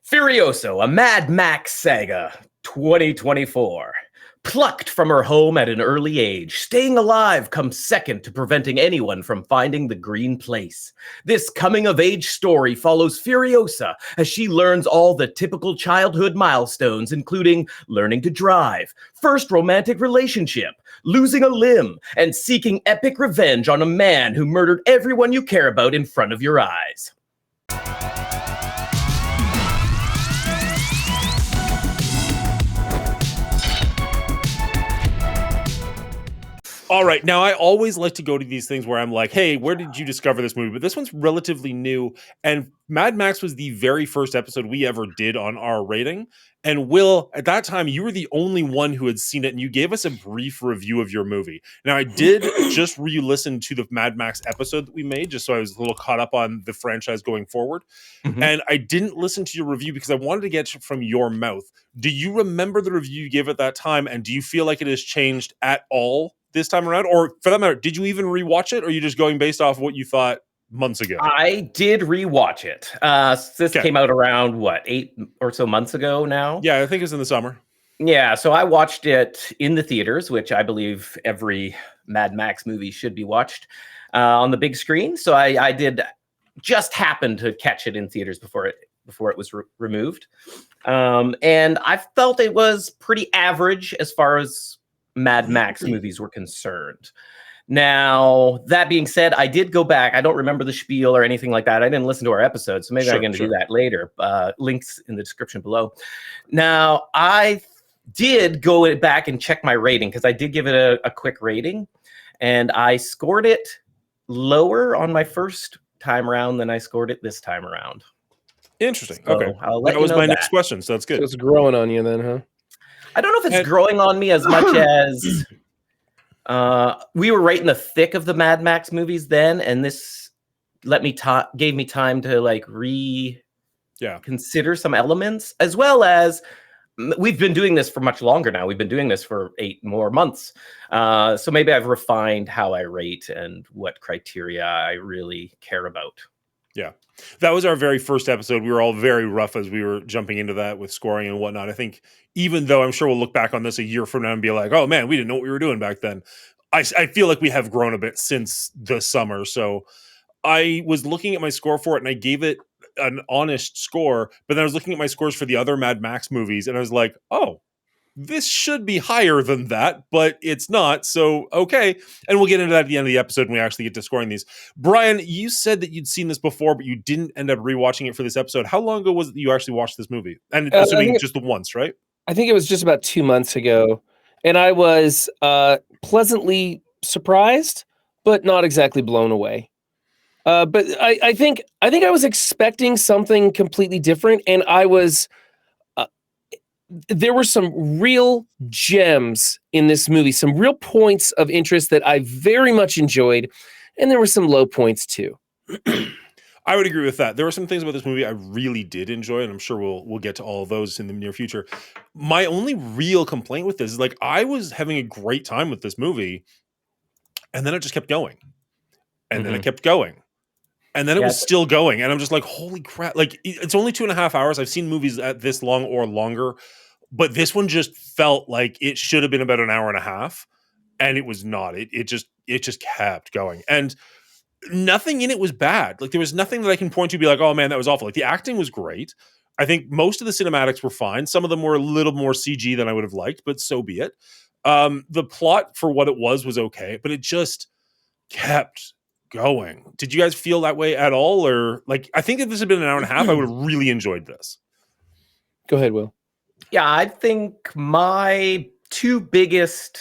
Furiosa, a Mad Max saga, 2024. Plucked from her home at an early age, staying alive comes second to preventing anyone from finding the green place. This coming-of-age story follows Furiosa as she learns all the typical childhood milestones, including learning to drive, first romantic relationship, losing a limb, and seeking epic revenge on a man who murdered everyone you care about in front of your eyes. All right. Now, I always like to go to these things where I'm like, hey, where did you discover this movie? But this one's relatively new. And Mad Max was the very first episode we ever did on our rating. And Will, at that time, you were the only one who had seen it. And you gave us a brief review of your movie. Now, I did just re-listen to the Mad Max episode that we made, just so I was a little caught up on the franchise going forward. Mm-hmm. And I didn't listen to your review because I wanted to get from your mouth. Do you remember the review you gave at that time? And do you feel like it has changed at all this time around? Or for that matter, did you even rewatch it, or are you just going based off what you thought months ago? I did rewatch it. This came out around, 8 or so months ago now? Yeah, I think it was in the summer. Yeah, so I watched it in the theaters, which I believe every Mad Max movie should be watched on the big screen. So I did just happen to catch it in theaters before it was removed. And I felt it was pretty average as far as Mad Max movies were concerned. Now, that being said, I did go back. I don't remember the spiel or anything like that. I didn't listen to our episode, so maybe I'm going to do that later. Links in the description below. Now, I did go back and check my rating because I did give it a quick rating, and I scored it lower on my first time around than I scored it this time around. Interesting. So okay. That was my next question, so that's good. So it's growing on you then, huh? I don't know if it's growing on me as much as we were right in the thick of the Mad Max movies then, and this gave me time to consider some elements, as well as we've been doing this for much longer now. We've been doing this for 8 more months. So maybe I've refined how I rate and what criteria I really care about. Yeah. That was our very first episode. We were all very rough as we were jumping into that with scoring and whatnot. I think even though I'm sure we'll look back on this a year from now and be like, oh man, we didn't know what we were doing back then. I feel like we have grown a bit since the summer. So I was looking at my score for it and I gave it an honest score, but then I was looking at my scores for the other Mad Max movies and I was like, oh, this should be higher than that, but it's not. So, okay. And we'll get into that at the end of the episode when we actually get to scoring these. Brian, you said that you'd seen this before, but you didn't end up rewatching it for this episode. How long ago was it that you actually watched this movie? And assuming just the once, right? I think it was just about 2 months ago. And I was pleasantly surprised, but not exactly blown away. But I think I was expecting something completely different. And I was... there were some real gems in this movie, some real points of interest that I very much enjoyed, and there were some low points too. I would agree with that. There were some things about this movie I really did enjoy, and I'm sure we'll get to all of those in the near future. My only real complaint with this is I was having a great time with this movie, and then it just kept going. And then it kept going. And then it was still going. And I'm just like, holy crap. It's only 2.5 hours. I've seen movies at this long or longer, but this one just felt like it should have been about an hour and a half. And it was not. It just kept going. And nothing in it was bad. There was nothing that I can point to be like, oh man, that was awful. The acting was great. I think most of the cinematics were fine. Some of them were a little more CG than I would have liked, but so be it. The plot for what it was okay, but it just kept going. Did you guys feel that way at all? Or I think if this had been an hour and a half, I would have really enjoyed this. Go ahead, Will. Yeah, I think my 2 biggest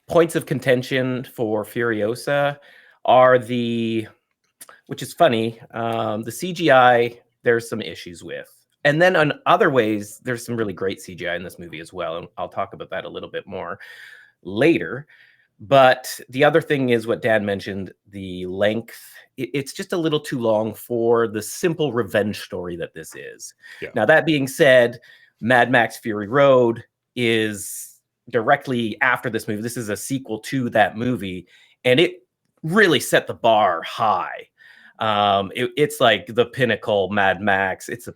points of contention for Furiosa are which is funny, the CGI, there's some issues with. And then on other ways, there's some really great CGI in this movie as well. And I'll talk about that a little bit more later. But the other thing is what Dan mentioned, the length. It's just a little too long for the simple revenge story that this is. Yeah. Now, that being said, Mad Max Fury Road is directly after this movie. This is a sequel to that movie, and it really set the bar high. It's like the pinnacle Mad Max. It's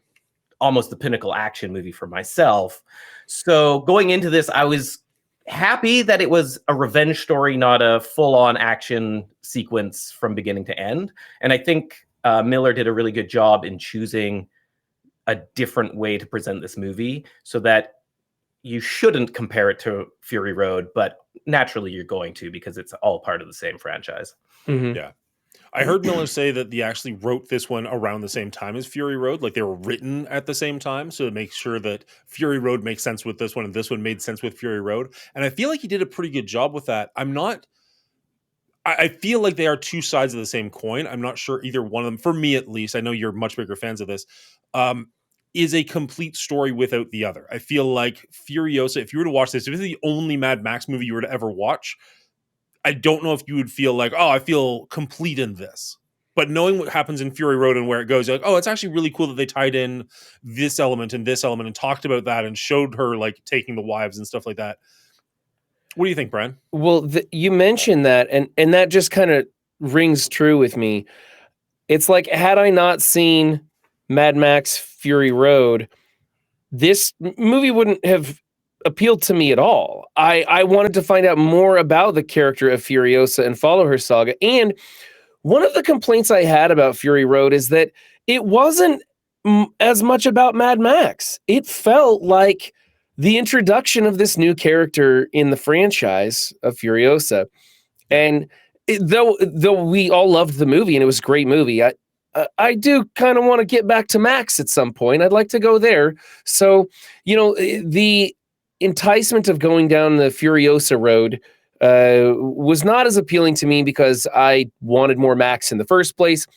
almost the pinnacle action movie for myself. So going into this, I was happy that it was a revenge story, not a full-on action sequence from beginning to end. And I think Miller did a really good job in choosing a different way to present this movie so that you shouldn't compare it to Fury Road, but naturally you're going to, because it's all part of the same franchise. Mhm. Yeah. I heard Miller say that he actually wrote this one around the same time as Fury Road. Like they were written at the same time. So to make sure that Fury Road makes sense with this one and this one made sense with Fury Road. And I feel like he did a pretty good job with that. I feel like they are two sides of the same coin. I'm not sure either one of them, for me at least, I know you're much bigger fans of this, is a complete story without the other. I feel like Furiosa, if you were to watch this, if it's the only Mad Max movie you were to ever watch, I don't know if you would feel like, oh, I feel complete in this. But knowing what happens in Fury Road and where it goes, you're like, oh, it's actually really cool that they tied in this element and talked about that and showed her like taking the wives and stuff like that. What do you think, Brian? Well, you mentioned that, and that just kind of rings true with me. It's like, had I not seen Mad Max Fury Road, this movie wouldn't have appealed to me at all. I wanted to find out more about the character of Furiosa and follow her saga. And one of the complaints I had about Fury Road is that it wasn't as much about Mad Max. It felt like the introduction of this new character in the franchise of Furiosa. And though we all loved the movie and it was a great movie, I do kind of want to get back to Max at some point. I'd like to go there. So, the enticement of going down the Furiosa road was not as appealing to me because I wanted more Max in the first place.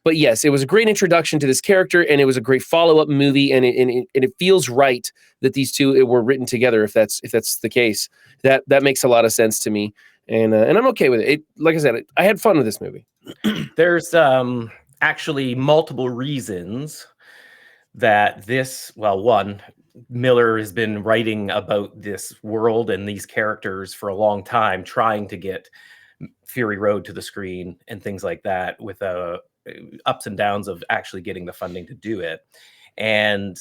But yes, it was a great introduction to this character, and it was a great follow-up movie, and it feels right that these two were written together. If that's the case, that makes a lot of sense to me, and I'm okay with it. Like I said, I had fun with this movie. There's actually multiple reasons that one, Miller has been writing about this world and these characters for a long time, trying to get Fury Road to the screen and things like that, with ups and downs of actually getting the funding to do it. And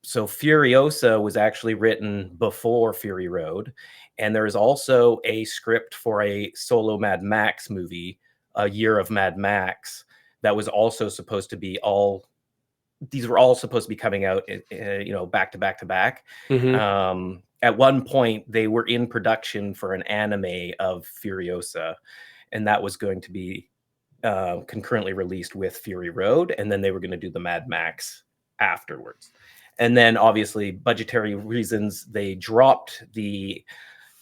so Furiosa was actually written before Fury Road. And there's also a script for a solo Mad Max movie, A Year of Mad Max, that was also supposed to be these were all supposed to be coming out, back to back to back. Mhm. At one point, they were in production for an anime of Furiosa, and that was going to be concurrently released with Fury Road, and then they were going to do the Mad Max afterwards. And then, obviously, budgetary reasons, they dropped the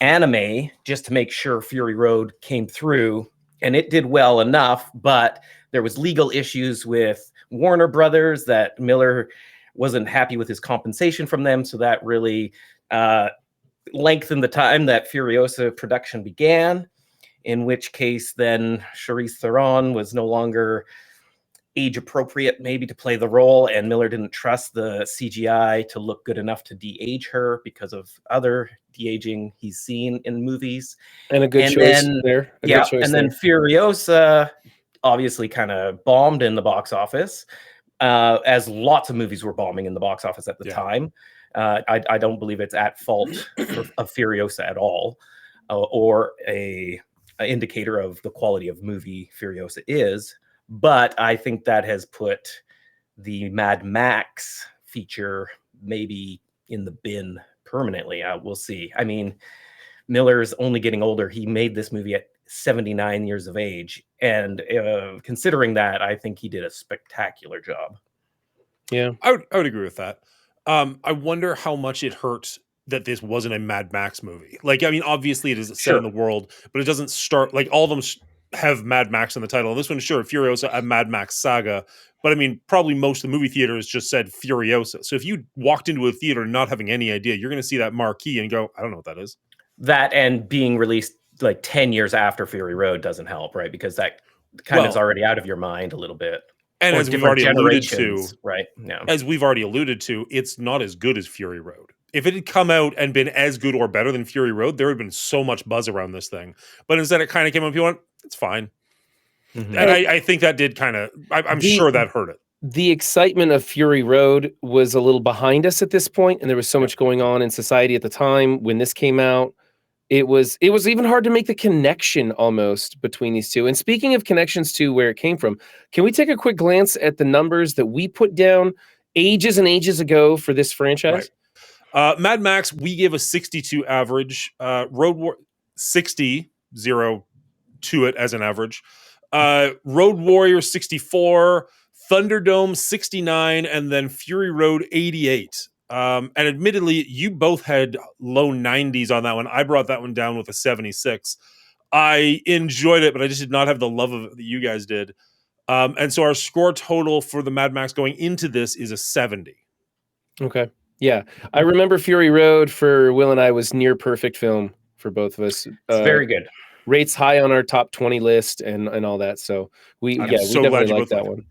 anime just to make sure Fury Road came through, and it did well enough, but there was legal issues with Warner Brothers that Miller wasn't happy with his compensation from them, so that really lengthened the time that Furiosa production began, in which case then Charlize Theron was no longer age appropriate maybe to play the role, and Miller didn't trust the CGI to look good enough to de-age her because of other de-aging he's seen in movies. And a good And choice then, there. yeah, and then Furiosa obviously kind of bombed in the box office, as lots of movies were bombing in the box office at the time. I don't believe it's at fault of Furiosa at all, or a indicator of the quality of movie Furiosa is. But I think that has put the Mad Max feature maybe in the bin permanently. We'll see. I mean, Miller's only getting older. He made this movie at 79 years of age. And considering that, I think he did a spectacular job. Yeah. I would agree with that. I wonder how much it hurt that this wasn't a Mad Max movie. Like, I mean, obviously it is set in the world, but it doesn't start like all of them have Mad Max in the title. This one, sure, Furiosa, a Mad Max saga. But I mean, probably most of the movie theaters just said Furiosa. So if you walked into a theater not having any idea, you're going to see that marquee and go, I don't know what that is. That and being released like 10 years after Fury Road doesn't help, right? Because that kind of is already out of your mind a little bit. And or as we've already alluded to, generations, right? Yeah. As we've already alluded to, it's not as good as Fury Road. If it had come out and been as good or better than Fury Road, there would have been so much buzz around this thing. But instead, it kind of came up. You went, it's fine. Mhm. And I think that did kind of. I'm sure that hurt it. the excitement of Fury Road was a little behind us at this point, and there was so much going on in society at the time when this came out. It was even hard to make the connection almost between these two. And speaking of connections to where it came from, can we take a quick glance at the numbers that we put down ages and ages ago for this franchise? Right. Mad Max, we gave a 62 average. Road War 60 0 to it as an average. Road Warrior 64, Thunderdome 69, and then Fury Road 88. And admittedly, you both had low 90s on that one. I brought that one down with a 76. I enjoyed it, but I just did not have the love of it that you guys did. And so our score total for the Mad Max going into this is a 70. Okay. Yeah. I remember Fury Road for Will and I was near perfect film for both of us. It's very good. Rates high on our top 20 list and all that. So we definitely like that one.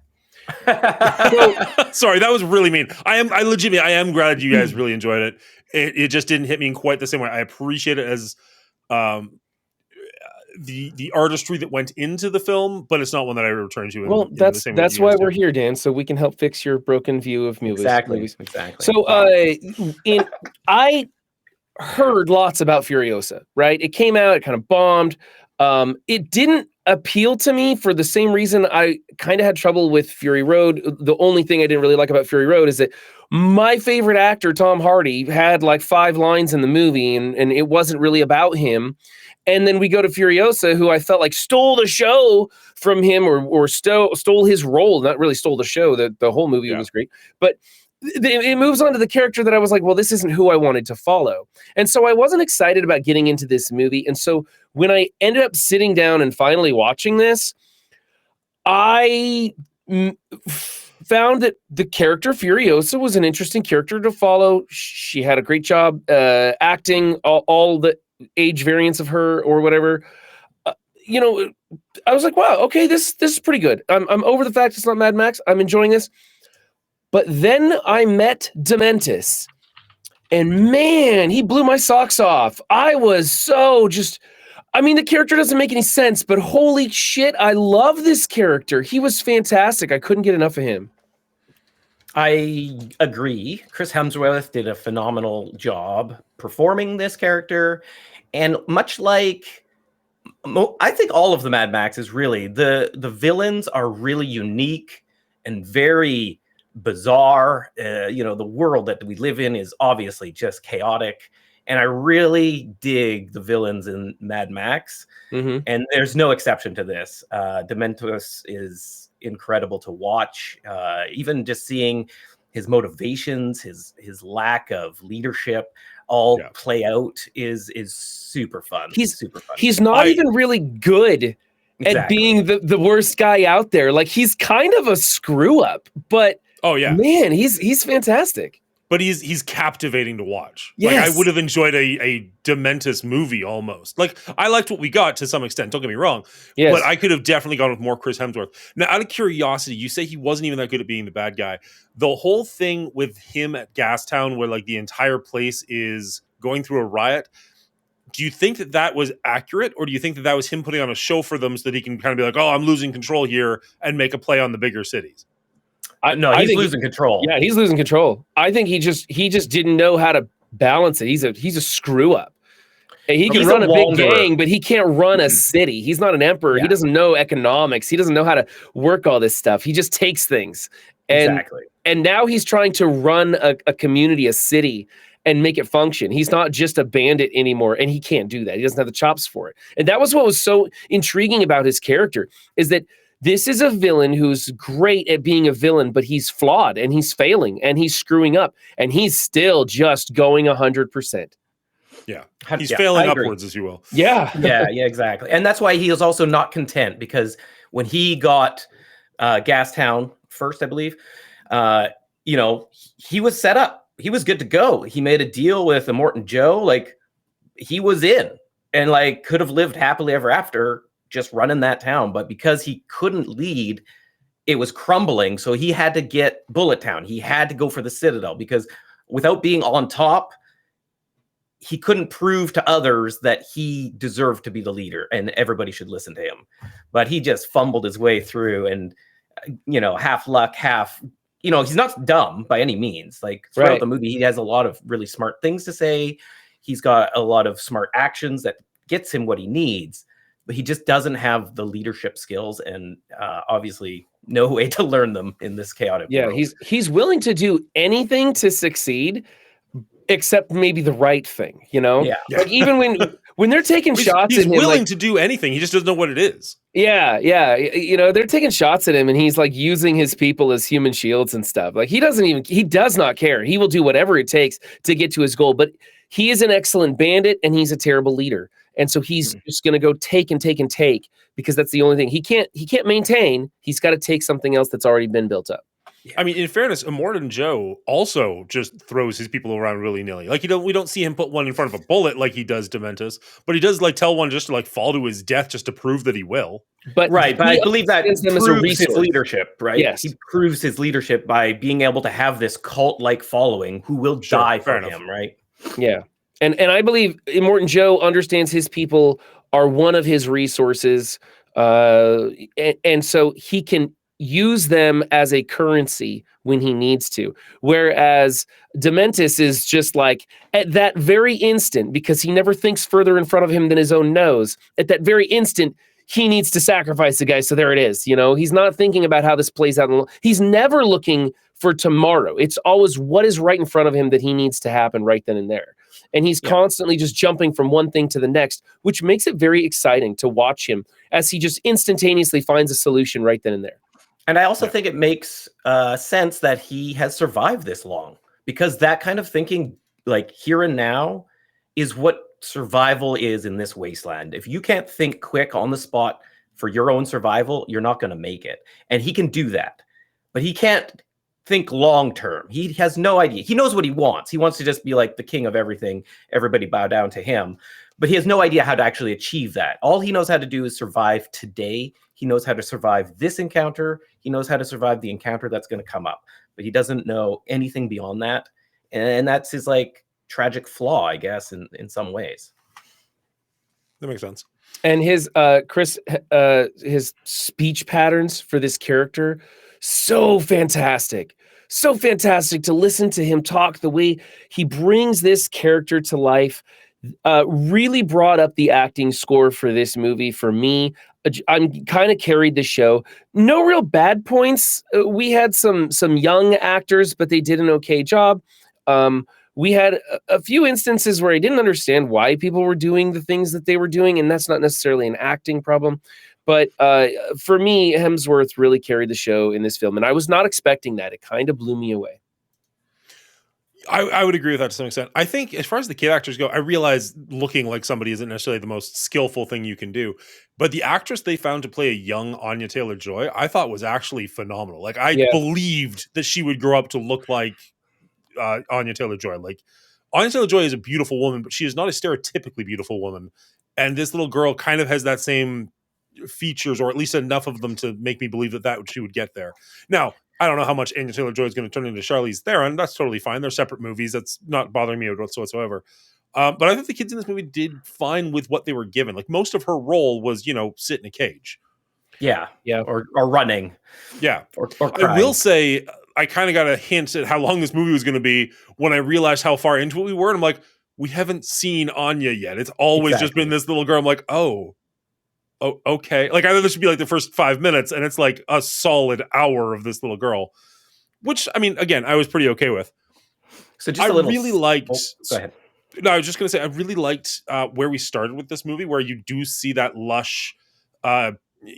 Sorry, that was really mean. I am glad you guys really enjoyed it. It just didn't hit me in quite the same way. I appreciate it as the artistry that went into the film, but it's not one that I return to. Well, that's why we're here, Dan, so we can help fix your broken view of movies. Exactly. So I heard lots about Furiosa, right? It came out, it kind of bombed. It didn't appeal to me for the same reason I kind of had trouble with Fury Road. The only thing I didn't really like about Fury Road is that my favorite actor, Tom Hardy, had like 5 lines in the movie, and it wasn't really about him. And then we go to Furiosa, who I felt like stole the show from him, or stole his role. Not really stole the show. The whole movie was great, but it moves on to the character that I was like, well, this isn't who I wanted to follow. And so I wasn't excited about getting into this movie. And so when I ended up sitting down and finally watching this, I found that the character Furiosa was an interesting character to follow. She had a great job acting all the age variants of her or whatever. I was like, wow, okay, this is pretty good. I'm over the fact it's not Mad Max. I'm enjoying this. But then I met Dementis, and man, he blew my socks off. I was so the character doesn't make any sense, but holy shit, I love this character. He was fantastic. I couldn't get enough of him. I agree. Chris Hemsworth did a phenomenal job performing this character. And much like, I think all of the Mad Maxes, really, the villains are really unique and very bizarre. The world that we live in is obviously just chaotic, and I really dig the villains in Mad Max. And there's no exception to this. Dementis is incredible to watch. Even just seeing his motivations, his lack of leadership play out is super fun. He's not even really good at being the worst guy out there. Like, he's kind of a screw up, but man, he's fantastic. But he's captivating to watch. Yes. Like, I would have enjoyed a Dementis movie almost. Like, I liked what we got to some extent, don't get me wrong. Yes. But I could have definitely gone with more Chris Hemsworth. Now, out of curiosity, you say he wasn't even that good at being the bad guy. The whole thing with him at Gastown, where like the entire place is going through a riot, do you think that was accurate, or do you think that was him putting on a show for them so that he can kind of be like, oh, I'm losing control here, and make a play on the bigger cities? He's losing control. Yeah, he's losing control. I think he just didn't know how to balance it. He's a screw up. He can run a big gang, but he can't run a city. He's not an emperor. Yeah. He doesn't know economics. He doesn't know how to work all this stuff. He just takes things. And now he's trying to run a community, a city, and make it function. He's not just a bandit anymore, and he can't do that. He doesn't have the chops for it. And that was what was so intriguing about his character, is that this is a villain who's great at being a villain, but he's flawed, and he's failing, and he's screwing up, and he's still just going 100%. Yeah. He's failing upwards, as you will. Yeah. yeah, exactly. And that's why he is also not content, because when he got Gastown first, I believe, he was set up. He was good to go. He made a deal with Immortan Joe. Like, he was in, and like could have lived happily ever after just running that town. But because he couldn't lead, it was crumbling. So he had to get Bullet Town. He had to go for the Citadel, because without being on top, he couldn't prove to others that he deserved to be the leader and everybody should listen to him. But he just fumbled his way through. And half luck, half, he's not dumb by any means. Like throughout the movie, he has a lot of really smart things to say. He's got a lot of smart actions that gets him what he needs, but he just doesn't have the leadership skills and obviously no way to learn them in this chaotic world. He's willing to do anything to succeed, except maybe the right thing, Like even when they're taking shots at him, he's willing to do anything. He just doesn't know what it is. Yeah. They're taking shots at him and he's like using his people as human shields and stuff. Like he does not care. He will do whatever it takes to get to his goal, but he is an excellent bandit and he's a terrible leader. And so he's just going to go take and take and take because that's the only thing he can't maintain. He's got to take something else that's already been built up. Yeah. I mean, in fairness, Immortan Joe also just throws his people around willy-nilly. Like we don't see him put one in front of a bullet like he does Dementus, but he does like tell one just to like fall to his death just to prove that he will. But I believe that proves his leadership, right? Yes. He proves his leadership by being able to have this cult-like following who will die for him, right? Yeah. And I believe Immortan Joe understands his people are one of his resources, and so he can use them as a currency when he needs to. Whereas Dementus is just like at that very instant, because he never thinks further in front of him than his own nose. At that very instant, he needs to sacrifice the guy. So there it is. He's not thinking about how this plays out. He's never looking for tomorrow. It's always what is right in front of him that he needs to happen right then and there. And he's constantly just jumping from one thing to the next, which makes it very exciting to watch him as he just instantaneously finds a solution right then and there. And I also think it makes sense that he has survived this long, because that kind of thinking, like here and now, is what survival is in this wasteland. If you can't think quick on the spot for your own survival, you're not going to make it. And he can do that, but he can't think long term. He has no idea. He knows what he wants. He wants to just be like the king of everything. Everybody bow down to him. But he has no idea how to actually achieve that. All he knows how to do is survive today. He knows how to survive this encounter. He knows how to survive the encounter that's going to come up. But he doesn't know anything beyond that. And that's his like tragic flaw, I guess, in some ways. That makes sense. And his Chris, his speech patterns for this character, so fantastic to listen to him talk. The way he brings this character to life really brought up the acting score for this movie for me. I'm kind of carried the show. No real bad points. We had some young actors, but they did an okay job. We had a few instances where I didn't understand why people were doing the things that they were doing, and that's not necessarily an acting problem. But for me, Hemsworth really carried the show in this film, and I was not expecting that. It kind of blew me away. I would agree with that to some extent. I think as far as the kid actors go, I realize looking like somebody isn't necessarily the most skillful thing you can do. But the actress they found to play a young Anya Taylor-Joy, I thought was actually phenomenal. Like I believed that she would grow up to look like Anya Taylor-Joy. Like Anya Taylor-Joy is a beautiful woman, but she is not a stereotypically beautiful woman. And this little girl kind of has that same features, or at least enough of them to make me believe that she would get there. Now, I don't know how much Anya Taylor-Joy is going to turn into Charlize Theron. That's totally fine. They're separate movies. That's not bothering me whatsoever. But I think the kids in this movie did fine with what they were given. Like most of her role was, sit in a cage. Yeah. Or running. Yeah. Or crying. I will say, I kind of got a hint at how long this movie was going to be when I realized how far into it we were. And I'm like, we haven't seen Anya yet. It's always just been this little girl. I'm like, oh, okay. Like I thought this should be like the first 5 minutes, and it's like a solid hour of this little girl, which I mean, again, I was pretty okay with. So just really liked. Go ahead. No, I was just going to say I really liked where we started with this movie, where you do see that lush,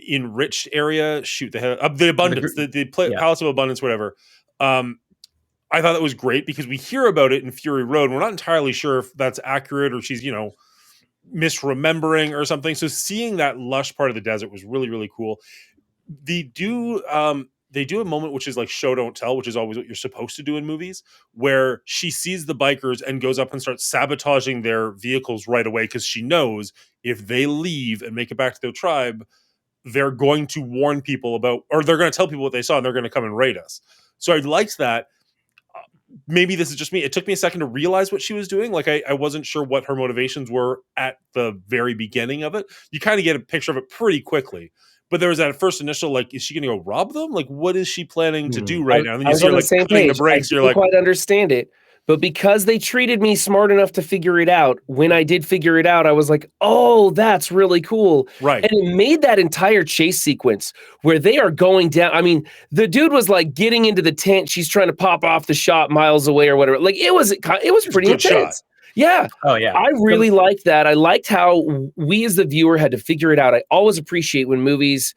enriched area. Shoot the head of the abundance, the Palace of Abundance, whatever. I thought that was great because we hear about it in Fury Road. We're not entirely sure if that's accurate or she's misremembering or something. So seeing that lush part of the desert was really, really cool. They do a moment which is like show don't tell, which is always what you're supposed to do in movies, where she sees the bikers and goes up and starts sabotaging their vehicles right away because she knows if they leave and make it back to their tribe, they're going to warn people about, or they're going to tell people what they saw and they're going to come and raid us. So I liked that. Maybe this is just me. It took me a second to realize what she was doing. Like I wasn't sure what her motivations were at the very beginning of it. You kind of get a picture of it pretty quickly. But there was that first initial, like, is she going to go rob them? Like, what is she planning to do right now? And then I you was see her, on the like, same cutting the page. brakes. I You're didn't like, quite understand it, but because they treated me smart enough to figure it out, when I did figure it out, I was like, oh, that's really cool. right. And it made that entire chase sequence where they are going down. I mean, the dude was like getting into the tent. She's trying to pop off the shot miles away or whatever. Like it was pretty good shot. intense. Yeah. Oh yeah. I really liked that. I liked how we as the viewer had to figure it out. I always appreciate when movies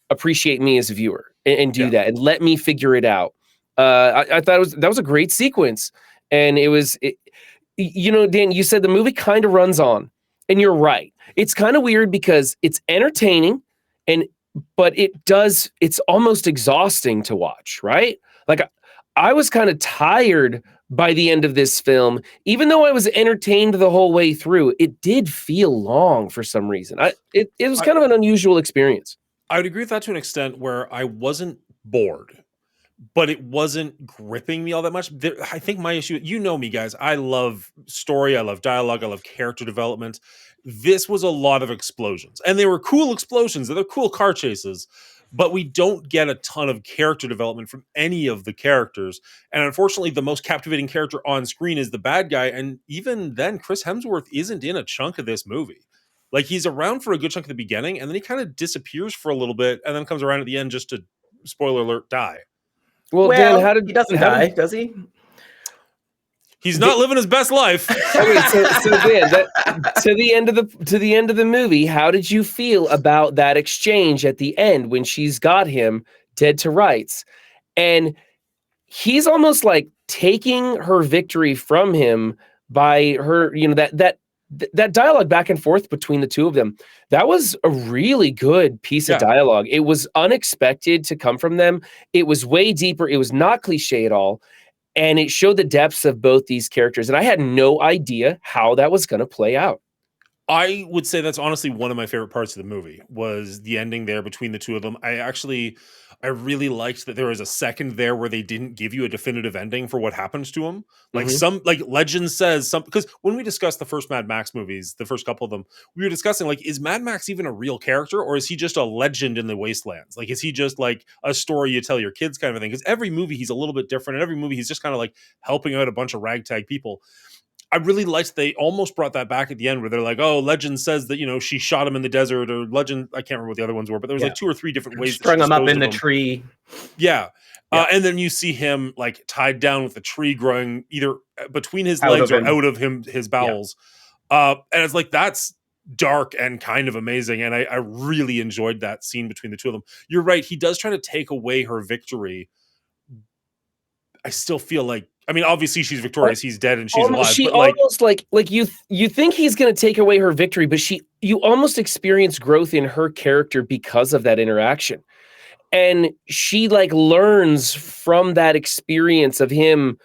appreciate me as a viewer and do that and let me figure it out. I thought that was a great sequence, and Dan, you said the movie kind of runs on, and you're right. It's kind of weird because it's entertaining, but it's almost exhausting to watch, right? Like I was kind of tired by the end of this film, even though I was entertained the whole way through. It did feel long for some reason. It was kind of an unusual experience. I would agree with that to an extent where I wasn't bored, but it wasn't gripping me all that much. I think my issue, you know me, guys, I love story, I love dialogue, I love character development. This was a lot of explosions, and they were cool explosions. They're cool car chases, but we don't get a ton of character development from any of the characters. And unfortunately, the most captivating character on screen is the bad guy. And even then, Chris Hemsworth isn't in a chunk of this movie. Like, he's around for a good chunk at the beginning, and then he kind of disappears for a little bit, and then comes around at the end just to, spoiler alert, die. Well, Dan, he doesn't die, does he? He's not living his best life. Okay, so Dan, to the end of the movie, how did you feel about that exchange at the end when she's got him dead to rights, and he's almost like taking her victory from him by her, that dialogue back and forth between the two of them, that was a really good piece of dialogue. It was unexpected to come from them. It was way deeper. It was not cliche at all. And it showed the depths of both these characters. And I had no idea how that was going to play out. I would say that's honestly one of my favorite parts of the movie was the ending there between the two of them. I really liked that there was a second there where they didn't give you a definitive ending for what happens to him. Like legend says because when we discussed the first Mad Max movies, the first couple of them, we were discussing like, is Mad Max even a real character, or is he just a legend in the wastelands? Like, is he just like a story you tell your kids kind of thing? Because every movie he's a little bit different, and every movie he's just kind of like helping out a bunch of ragtag people. I really liked they almost brought that back at the end where they're like, oh, legend says that, she shot him in the desert, or legend, I can't remember what the other ones were, but there was like 2 or 3 different ways. Strung him up in the tree. Yeah. And then you see him like tied down with the tree growing either between his legs or out of his bowels. And it's like, that's dark and kind of amazing. And I really enjoyed that scene between the two of them. You're right. He does try to take away her victory. I still feel like, I mean, obviously she's victorious. He's dead and she's alive. She but almost like you think he's going to take away her victory, but you almost experience growth in her character because of that interaction. And she like learns from that experience of him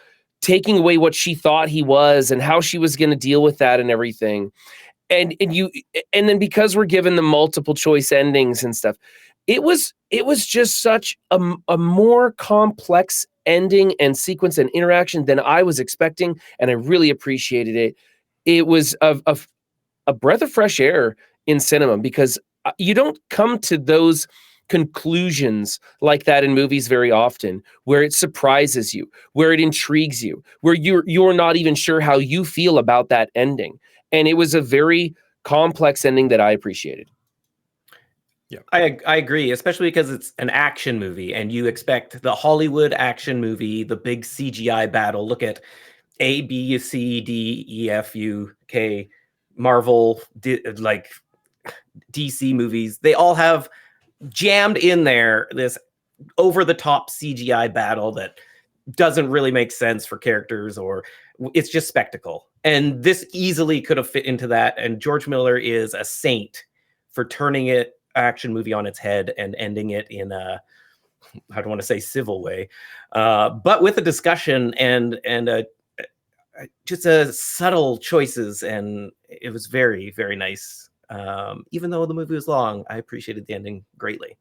taking away what she thought he was and how she was going to deal with that and everything. And then because we're given the multiple choice endings and stuff, it was just such a more complex ending and sequence and interaction than I was expecting, and I really appreciated it. It was a breath of fresh air in cinema because you don't come to those conclusions like that in movies very often, where it surprises you, where it intrigues you, where you're not even sure how you feel about that ending. And it was a very complex ending that I appreciated. Yeah, I agree, especially because it's an action movie and you expect the Hollywood action movie, the big CGI battle. Look at A, B, C, D, E, F, U, K, Marvel, like DC movies. They all have jammed in there this over-the-top CGI battle that doesn't really make sense for characters, or it's just spectacle. And this easily could have fit into that. And George Miller is a saint for turning it action movie on its head and ending it in a, I don't want to say civil way, but with a discussion and just a subtle choices. And it was very, very nice. Even though the movie was long, I appreciated the ending greatly.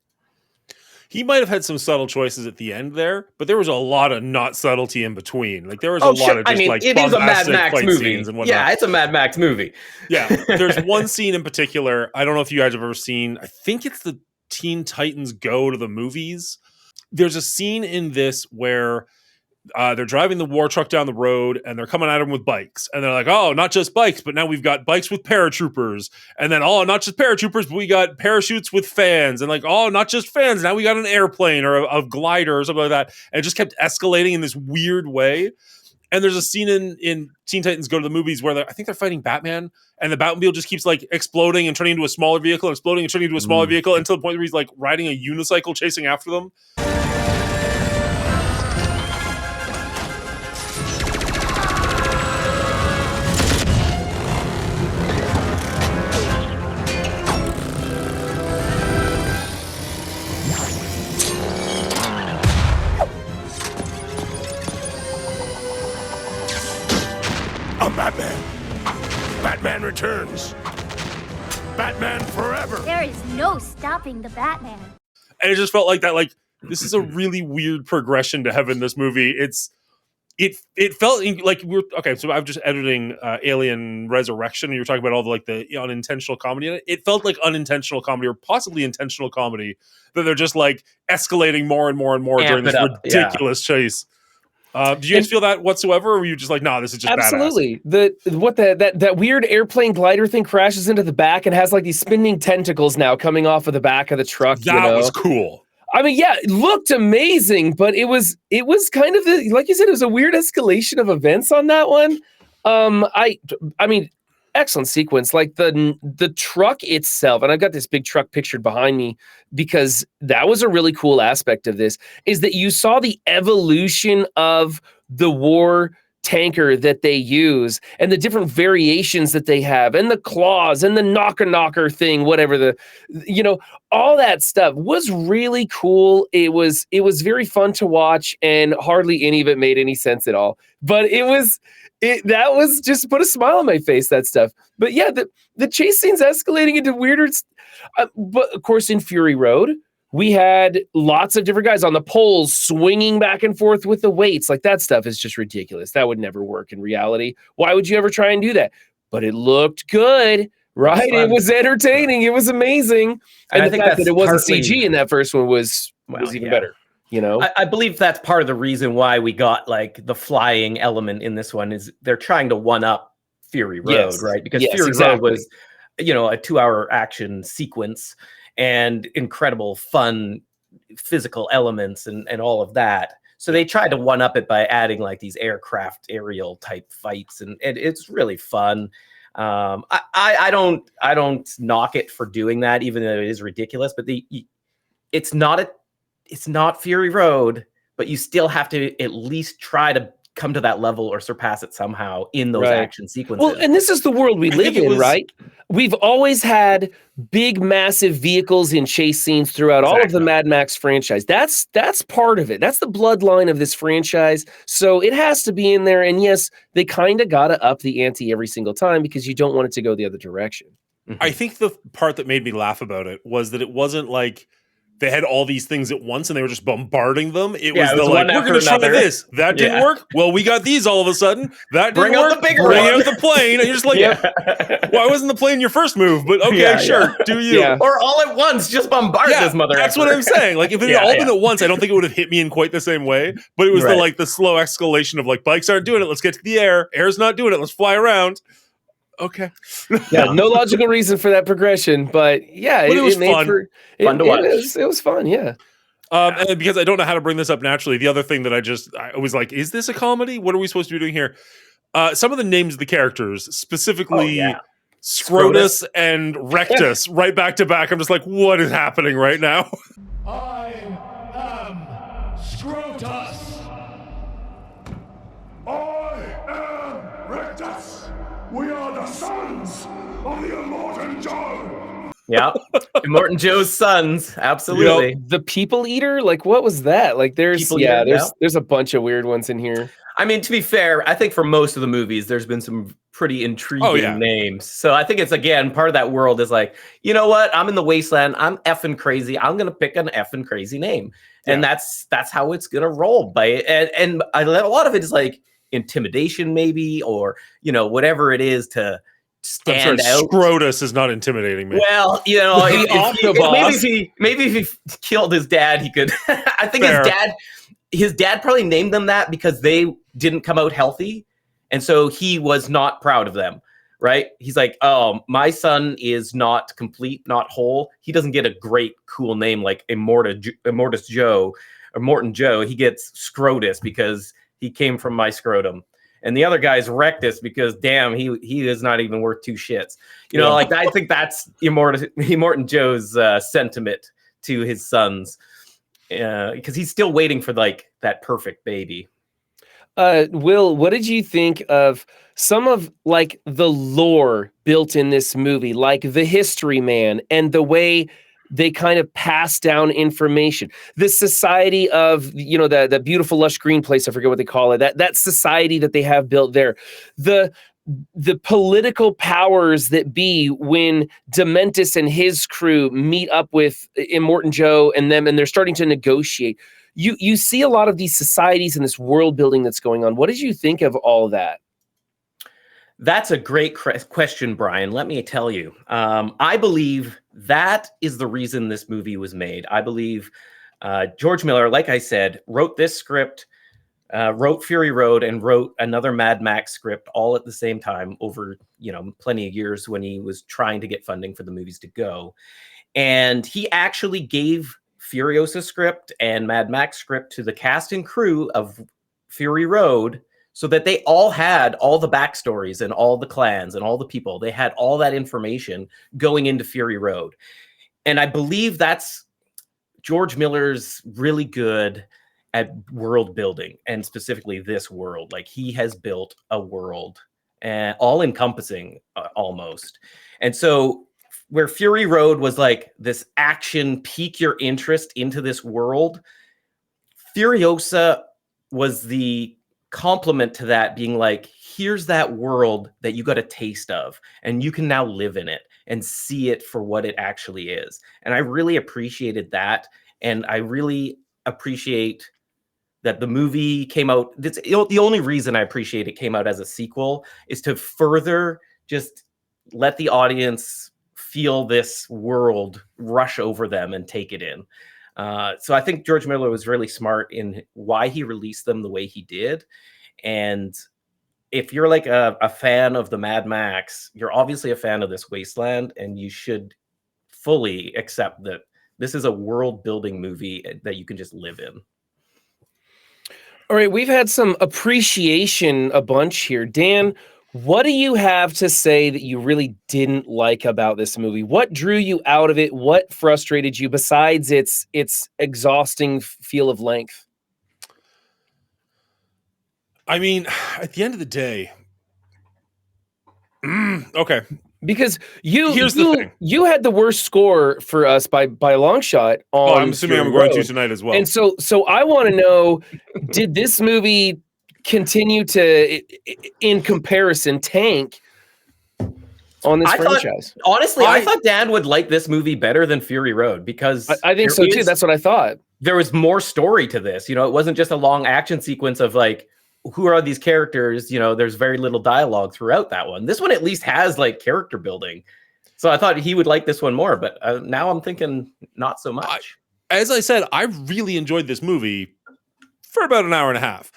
He might have had some subtle choices at the end there, but there was a lot of not subtlety in between. Like there was a lot of just it is a Mad Max movie. And whatnot. Yeah, it's a Mad Max movie. Yeah, there's one scene in particular. I don't know if you guys have ever seen. I think it's the Teen Titans Go to the movies. There's a scene in this where they're driving the war truck down the road and they're coming at them with bikes. And they're like, oh, not just bikes, but now we've got bikes with paratroopers. And then, oh, not just paratroopers, but we got parachutes with fans. And like, oh, not just fans. Now we got an airplane or a glider or something like that. And it just kept escalating in this weird way. And there's a scene in Teen Titans Go to the movies where I think they're fighting Batman. And the Batmobile just keeps like exploding and turning into a smaller vehicle, exploding and turning into a smaller vehicle until the point where he's like riding a unicycle chasing after them. Batman returns. Batman forever. There is no stopping the Batman. And it just felt like that. Like, this is a really weird progression to have in this movie. It felt like we're okay. So I'm just editing Alien Resurrection, and you're talking about all the unintentional comedy in it. It felt like unintentional comedy, or possibly intentional comedy, that they're just like escalating more and more and more during this ridiculous chase. Did you guys feel that whatsoever, or were you just like, nah, this is just absolutely badass? That weird airplane glider thing crashes into the back and has like these spinning tentacles now coming off of the back of the truck. That was cool. I mean, yeah, it looked amazing, but it was kind of like you said, it was a weird escalation of events on that one. I mean, excellent sequence. Like the truck itself, and I've got this big truck pictured behind me because that was a really cool aspect of this, is that you saw the evolution of the war tanker that they use and the different variations that they have and the claws and the knocker thing, whatever all that stuff was really cool. It was very fun to watch, and hardly any of it made any sense at all. But that was just put a smile on my face, that stuff. But yeah, the chase scene's escalating into weirder. But of course, in Fury Road, we had lots of different guys on the poles swinging back and forth with the weights. Like, that stuff is just ridiculous. That would never work in reality. Why would you ever try and do that? But it looked good, right? It was entertaining. It was amazing. And the fact that it wasn't CG in that first one was even better. You know, I believe that's part of the reason why we got like the flying element in this one, is they're trying to one up Fury Road, right? Because Fury Road was, a 2-hour action sequence and incredible fun physical elements and all of that. So they tried to one up it by adding like these aircraft aerial type fights, and it's really fun. I don't knock it for doing that, even though it is ridiculous. But it's not Fury Road, but you still have to at least try to come to that level or surpass it somehow in those action sequences. Well, and this is the world we live in, right? We've always had big, massive vehicles in chase scenes throughout all of the Mad Max franchise. That's part of it. That's the bloodline of this franchise. So it has to be in there. And yes, they kind of got to up the ante every single time because you don't want it to go the other direction. I think the part that made me laugh about it was that it wasn't like they had all these things at once and they were just bombarding them. It was we're going to try this. That didn't work. Well, we got these all of a sudden. That didn't work. Bring out the plane. And you're just like, why wasn't the plane your first move? But okay, sure. Do you. Yeah. Or all at once, just bombard this mother. That's what I'm saying. Like, if it had all been at once, I don't think it would have hit me in quite the same way. But it was the slow escalation of like, bikes aren't doing it. Let's get to the air. Air's not doing it. Let's fly around. Okay. No logical reason for that progression, but it was fun. Fun to watch. It was fun, yeah. And because I don't know how to bring this up naturally, the other thing that I was like, is this a comedy? What are we supposed to be doing here? Some of the names of the characters, specifically Scrotus and Rectus, right back to back. I'm just like, what is happening right now? I am Scrotus. I am Rectus. We are the sons of the Immortan Joe. Yeah, Immortan Joe's sons, absolutely. Yep. The People Eater, like what was that? Like there's a bunch of weird ones in here. I mean, to be fair, I think for most of the movies, there's been some pretty intriguing names. So I think it's, again, part of that world is like, you know what? I'm in the wasteland. I'm effing crazy. I'm going to pick an effing crazy name. And that's how it's going to roll. And a lot of it is like intimidation maybe, or, whatever it is to I'm sorry, stand out. Scrotus is not intimidating me. Well, you know, The maybe if he killed his dad, he could. I think Fair. his dad probably named them that because they didn't come out healthy, and so he was not proud of them. Right? He's like, oh, my son is not complete, not whole. He doesn't get a great, cool name like Immortus Joe or Morton Joe. He gets Scrotus because he came from my scrotum. And the other guy's Rectus because, damn, he is not even worth two shits. You know, like, I think that's Immortan Joe's sentiment to his sons. Because he's still waiting for, like, that perfect baby. Will, what did you think of some of like the lore built in this movie, like the history man and the way they kind of pass down information? The society of, you know, the beautiful lush green place, I forget what they call it. That society that they have built there. The political powers that be when Dementus and his crew meet up with Immortan Joe and them, and they're starting to negotiate. You see a lot of these societies and this world building that's going on. What did you think of all that? That's a great question, Brian. Let me tell you. I believe that is the reason this movie was made. I believe George Miller, like I said, wrote this script, wrote Fury Road, and wrote another Mad Max script all at the same time over, you know, plenty of years when he was trying to get funding for the movies to go. And he actually gave Furiosa script and Mad Max script to the cast and crew of Fury Road so that they all had all the backstories and all the clans and all the people. They had all that information going into Fury Road. And I believe that's George Miller's really good at world building, and specifically this world. Like, he has built a world, all encompassing almost. And so where Fury Road was like this action, pique your interest into this world, Furiosa was the complement to that, being like, here's that world that you got a taste of, and you can now live in it and see it for what it actually is. And I really appreciated that. And I really appreciate that the movie came out. The only reason I appreciate it came out as a sequel is to further just let the audience feel this world rush over them and take it in. So I think George Miller was really smart in why he released them the way he did. And if you're like a fan of the Mad Max, you're obviously a fan of this wasteland, and you should fully accept that this is a world building movie that you can just live in. All right, we've had some appreciation a bunch here. Dan, what do you have to say that you really didn't like about this movie? What drew you out of it? What frustrated you besides its exhausting feel of length? I mean, at the end of the day, okay. Because Here's the thing. you had the worst score for us by a long shot on. Oh, I'm assuming I'm going to tonight as well. And so I want to know, did this movie continue to, in comparison, tank on this franchise? Honestly, I thought Dan would like this movie better than Fury Road because I think so too. That's what I thought. There was more story to this. You know, it wasn't just a long action sequence of like, who are these characters? You know, there's very little dialogue throughout that one. This one at least has like character building. So I thought he would like this one more, but now I'm thinking not so much. As I said, I really enjoyed this movie for about an hour and a half.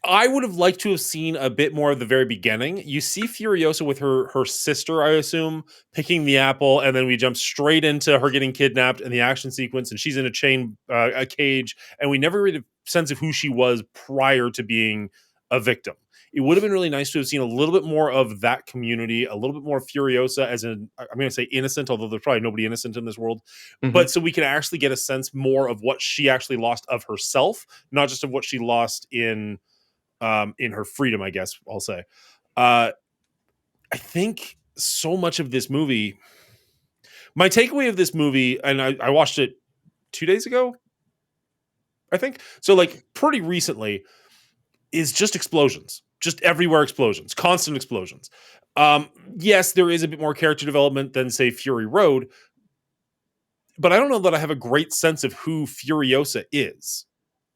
I would have liked to have seen a bit more of the very beginning. You see Furiosa with her sister, I assume, picking the apple, and then we jump straight into her getting kidnapped and the action sequence, and she's in a cage, and we never really sense of who she was prior to being a victim. It would have been really nice to have seen a little bit more of that community, a little bit more Furiosa as I'm going to say innocent, although there's probably nobody innocent in this world. Mm-hmm. But so we can actually get a sense more of what she actually lost of herself, not just of what she lost in her freedom, I guess I'll say. I think so much of this movie, my takeaway of this movie, and I watched it 2 days ago, I think. So like pretty recently, is just explosions. Just everywhere explosions. Constant explosions. Yes, there is a bit more character development than, say, Fury Road. But I don't know that I have a great sense of who Furiosa is.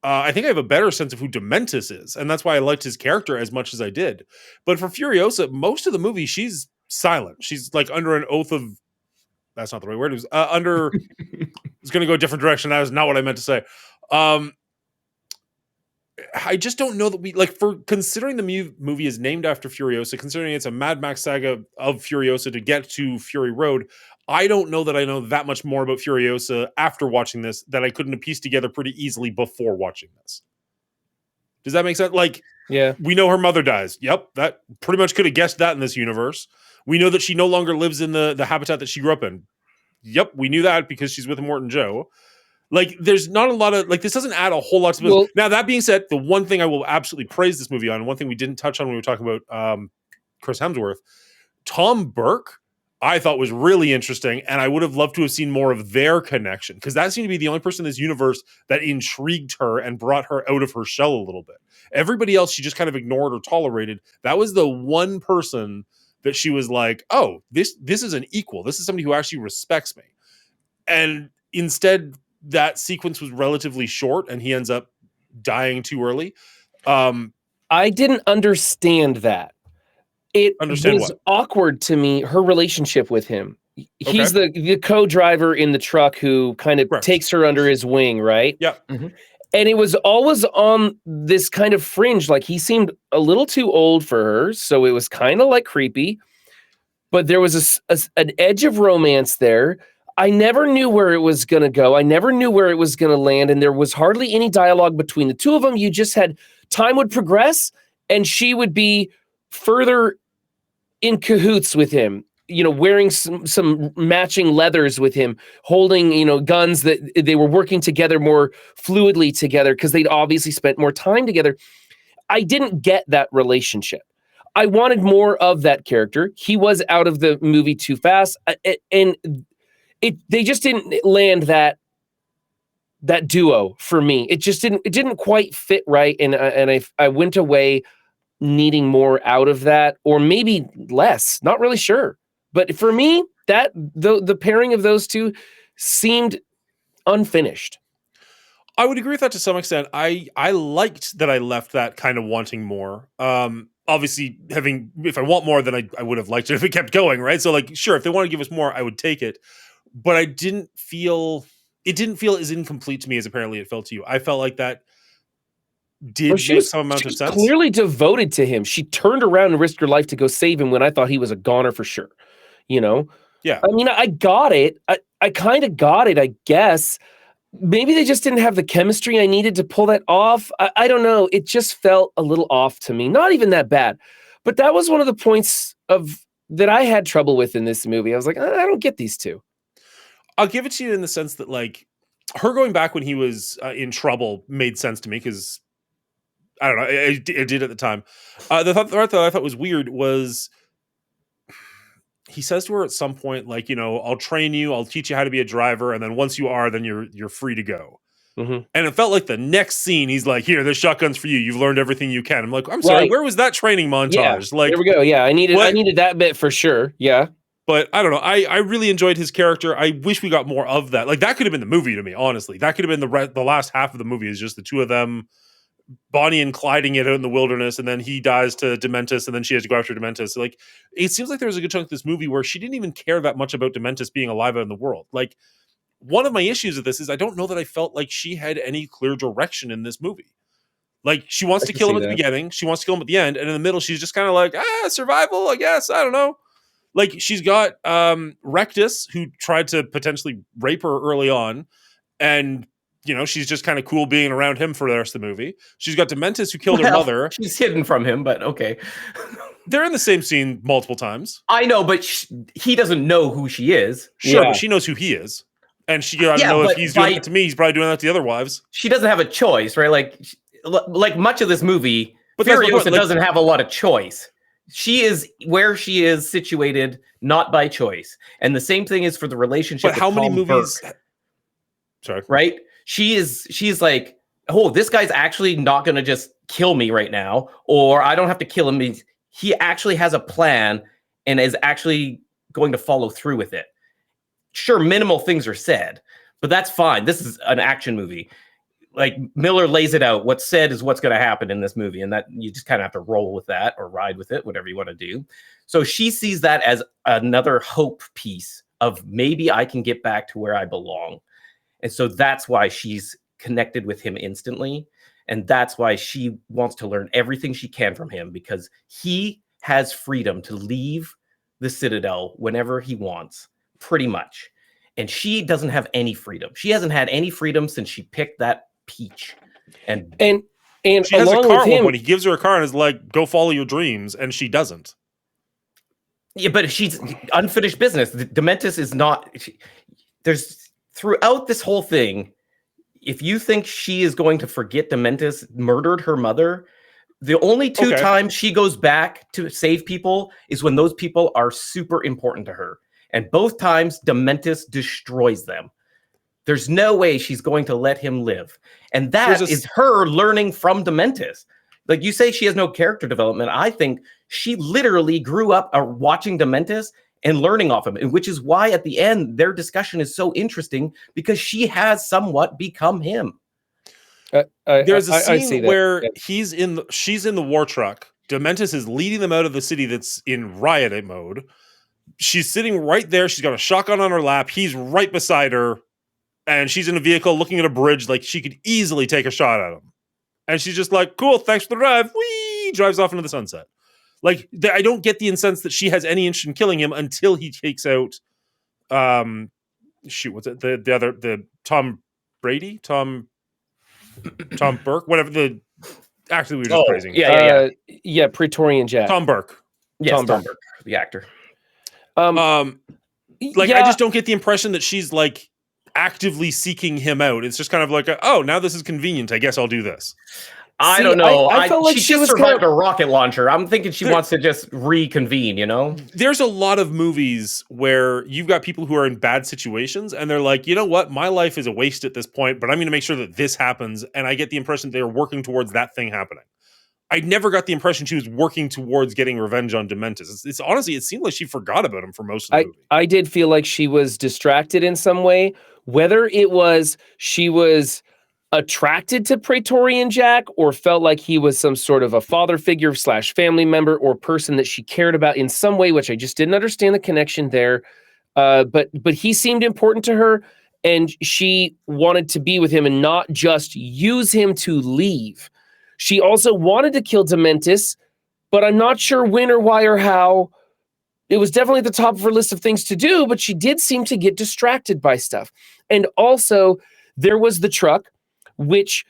I think I have a better sense of who Dementis is, and that's why I liked his character as much as I did. But for Furiosa, most of the movie, she's silent. She's like under an oath of. That's not the right word. It was under. It's going to go a different direction. That was not what I meant to say. I just don't know that we like for considering the movie is named after Furiosa, considering it's a Mad Max saga of Furiosa to get to Fury Road. I don't know that I know that much more about Furiosa after watching this that I couldn't have pieced together pretty easily before watching this. Does that make sense? Like, Yeah. we know her mother dies. Yep, that pretty much could have guessed that in this universe. We know that she no longer lives in the habitat that she grew up in. Yep, we knew that because she's with Morton Joe. Like, there's not a lot of like this doesn't add a whole lot to this. Well, Now, that being said, the one thing I will absolutely praise this movie on, and one thing we didn't touch on when we were talking about Chris Hemsworth, Tom Burke, I thought was really interesting, and I would have loved to have seen more of their connection because that seemed to be the only person in this universe that intrigued her and brought her out of her shell a little bit. Everybody else she just kind of ignored or tolerated. That was the one person that she was like, "Oh, this is an equal. This is somebody who actually respects me." And instead, that sequence was relatively short, and he ends up dying too early. I didn't understand that. It Understand was what? awkward to me, her relationship with him. He's the co-driver in the truck who kind of Correct. takes her under his wing, right? Yeah. And it was always on this kind of fringe. Like, he seemed a little too old for her, so it was kind of like creepy. But there was an edge of romance there. I never knew where it was going to go. I never knew where it was going to land, and there was hardly any dialogue between the two of them. You just had time would progress, and she would be further in cahoots with him, wearing some matching leathers with him, holding, guns that they were working together more fluidly together because they'd obviously spent more time together. I didn't get that relationship. I wanted more of that character. He was out of the movie too fast, and they just didn't land that duo for me. It didn't quite fit right, and I went away needing more out of that, or maybe less. Not really sure, but for me, that the pairing of those two seemed unfinished. I would agree with that to some extent. I liked that I left that kind of wanting more. Obviously, if I want more, then I would have liked it if it kept going, right? So, like, sure, if they want to give us more, I would take it. But it didn't feel as incomplete to me as apparently it felt to you. I felt like that did make some amount of sense. Clearly devoted to him. She turned around and risked her life to go save him when I thought he was a goner for sure. Yeah. I mean, I got it. I kind of got it, I guess. Maybe they just didn't have the chemistry I needed to pull that off. I don't know. It just felt a little off to me. Not even that bad. But that was one of the points that I had trouble with in this movie. I was like, I don't get these two. I'll give it to you in the sense that, like, her going back when he was in trouble made sense to me because, I don't know, it did at the time. The part that I thought was weird was he says to her at some point, like, I'll train you, I'll teach you how to be a driver, and then once you are, then you're free to go. Mm-hmm. And it felt like the next scene, he's like, here, there's shotguns for you. You've learned everything you can. I'm like, I'm sorry, where was that training montage? Yeah, like, there we go. Yeah, I needed that bit for sure. Yeah. But I don't know. I really enjoyed his character. I wish we got more of that. Like, that could have been the movie to me, honestly. That could have been the last half of the movie is just the two of them, Bonnie and Clyding it out in the wilderness, and then he dies to Dementis, and then she has to go after Dementis. Like, it seems like there was a good chunk of this movie where she didn't even care that much about Dementis being alive out in the world. Like, one of my issues with this is I don't know that I felt like she had any clear direction in this movie. Like, she wants to kill him at the beginning, she wants to kill him at the end, and in the middle, she's just kind of like, survival, I guess. I don't know. Like, she's got Rectus, who tried to potentially rape her early on, and she's just kind of cool being around him for the rest of the movie. She's got Dementis, who killed her mother. She's hidden from him, but okay. They're in the same scene multiple times. I know, but he doesn't know who she is. Sure, but she knows who he is. And she doesn't know if he's doing that to me, he's probably doing that to the other wives. She doesn't have a choice, right? Like much of this movie, but Furiosa doesn't have a lot of choice. She is where she is situated, not by choice. And the same thing is for the relationship. But how many movies? Sorry. Right? She's like, oh, this guy's actually not going to just kill me right now, or I don't have to kill him. He actually has a plan and is actually going to follow through with it. Sure, minimal things are said, but that's fine. This is an action movie. like Miller lays it out. What's said is what's going to happen in this movie, and that you just kind of have to roll with that or ride with it, whatever you want to do. So she sees that as another hope piece of maybe I can get back to where I belong. And so that's why she's connected with him instantly. And that's why she wants to learn everything she can from him, because he has freedom to leave the Citadel whenever he wants, pretty much. And she doesn't have any freedom. She hasn't had any freedom since she picked that peach. And she has a along car with him, when he gives her a car and is like, go follow your dreams. And she doesn't. yeah, but she's unfinished business. Dementis is not. There's throughout this whole thing, if you think she is going to forget Dementis murdered her mother, the only two times she goes back to save people is when those people are super important to her. And both times, Dementis destroys them. There's no way she's going to let him live. And that is her learning from Dementis. Like you say, she has no character development. I think she literally grew up watching Dementis and learning off him, which is why at the end, their discussion is so interesting, because she has somewhat become him. There's a scene where she's in the war truck. Dementis is leading them out of the city that's in riot mode. She's sitting right there. She's got a shotgun on her lap. He's right beside her. And she's in a vehicle looking at a bridge like she could easily take a shot at him. And she's just like, cool, thanks for the drive. Whee! Drives off into the sunset. Like, I don't get the sense that she has any interest in killing him until he takes out, what's it? The Tom Brady? Tom Burke? Whatever the actor we were just praising. Yeah, Praetorian Jack. Tom Burke. Yes, Tom Burke, the actor. I just don't get the impression that she's like actively seeking him out. It's just kind of like, now this is convenient. I guess I'll do this. I don't know. I felt like she just survived a rocket launcher. I'm thinking she wants to just reconvene, you know? There's a lot of movies where you've got people who are in bad situations and they're like, you know what? My life is a waste at this point, but I'm going to make sure that this happens. And I get the impression they're working towards that thing happening. I never got the impression she was working towards getting revenge on Dementis. It's honestly, it seemed like she forgot about him for most of the movie. I did feel like she was distracted in some way, whether it was she was attracted to Praetorian Jack or felt like he was some sort of a father figure / family member or person that she cared about in some way, which I just didn't understand the connection there. But he seemed important to her, and she wanted to be with him and not just use him to leave. She also wanted to kill Dementis, but I'm not sure when or why or how. It was definitely at the top of her list of things to do, but she did seem to get distracted by stuff. And also, there was the truck, which